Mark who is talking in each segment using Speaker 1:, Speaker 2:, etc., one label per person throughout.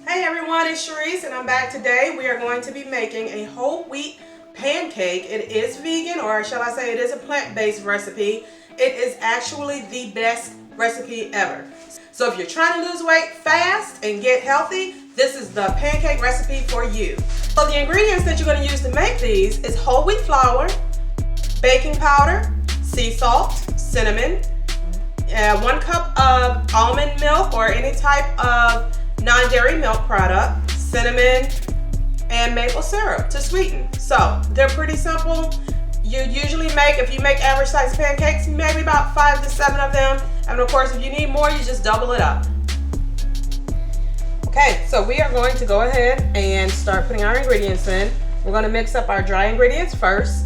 Speaker 1: Hey everyone, it's Sharice and I'm back today. We are going to be making a whole wheat pancake. It is vegan, or shall I say it is a plant-based recipe. It is actually the best recipe ever. So if you're trying to lose weight fast and get healthy, this is the pancake recipe for you. So the ingredients that you're going to use to make these is whole wheat flour, baking powder, sea salt, cinnamon, 1 cup of almond milk or any type of non-dairy milk product, cinnamon, and maple syrup to sweeten. So they're pretty simple. You usually make, if you make average size pancakes, maybe about 5 to 7 of them. And of course, if you need more, you just double it up. Okay, so we are going to go ahead and start putting our ingredients in. We're going to mix up our dry ingredients first.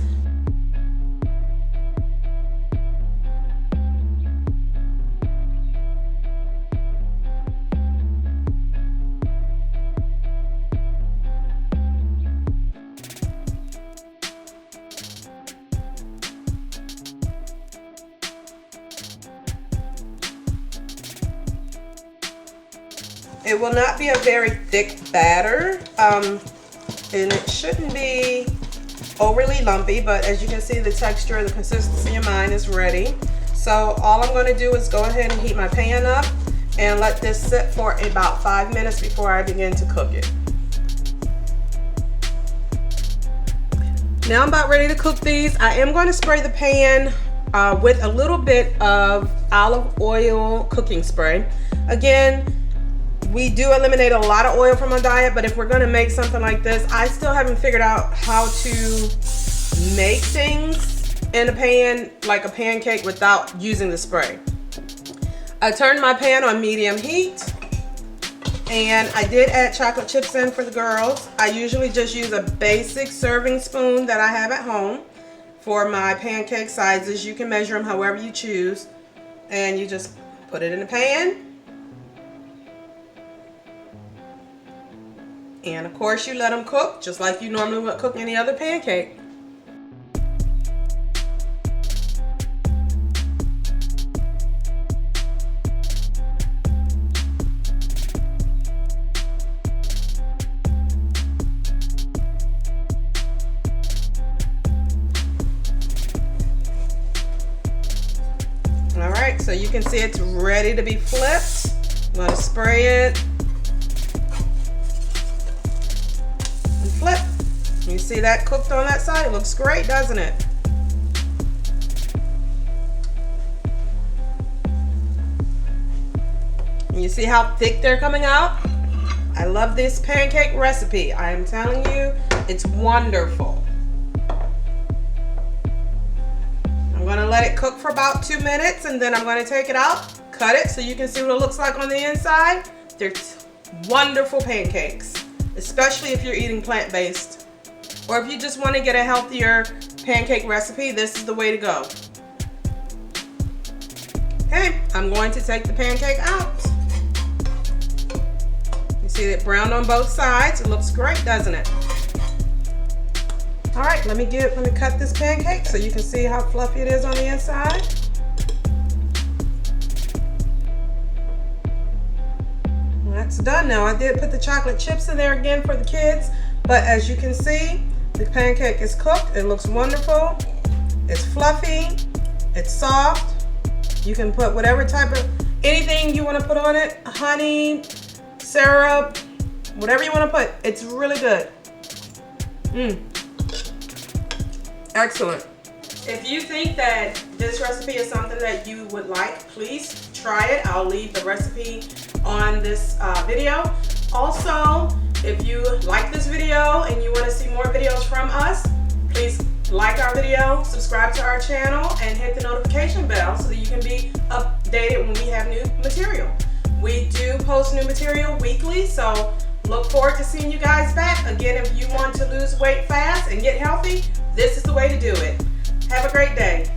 Speaker 1: It will not be a very thick batter, and it shouldn't be overly lumpy, but as you can see, the texture, the consistency of mine is ready. So all I'm going to do is go ahead and heat my pan up and let this sit for about 5 minutes before I begin to cook it. Now I'm about ready to cook these. I am going to spray the pan with a little bit of olive oil cooking spray. Again, we do eliminate a lot of oil from our diet, but if we're gonna make something like this, I still haven't figured out how to make things in a pan, like a pancake, without using the spray. I turned my pan on medium heat, and I did add chocolate chips in for the girls. I usually just use a basic serving spoon that I have at home for my pancake sizes. You can measure them however you choose, and you just put it in the pan. And of course you let them cook just like you normally would cook any other pancake. Alright, so you can see it's ready to be flipped. I'm going to spray it. Flip. You see that cooked on that side? It looks great, doesn't it? And you see how thick they're coming out? I love this pancake recipe. I am telling you, it's wonderful. I'm going to let it cook for about 2 minutes, and then I'm going to take it out, cut it so you can see what it looks like on the inside. They're wonderful pancakes, especially if you're eating plant-based, or if you just want to get a healthier pancake recipe, this is the way to go. Okay, I'm going to take the pancake out. You see it browned on both sides. It looks great, doesn't it? All right, let me cut this pancake so you can see how fluffy it is on the inside. That's done now. I did put the chocolate chips in there again for the kids, but as you can see, the pancake is cooked. It looks wonderful. It's fluffy. It's soft. You can put whatever type of, anything you want to put on it, honey, syrup, whatever you want to put. It's really good. Excellent. If you think that this recipe is something that you would like, please try it. I'll leave the recipe on this video. Also, if you like this video and you want to see more videos from us, please like our video, subscribe to our channel, and hit the notification bell so that you can be updated when we have new material. We do post new material weekly, so look forward to seeing you guys back. Again, if you want to lose weight fast and get healthy, this is the way to do it. Have a great day.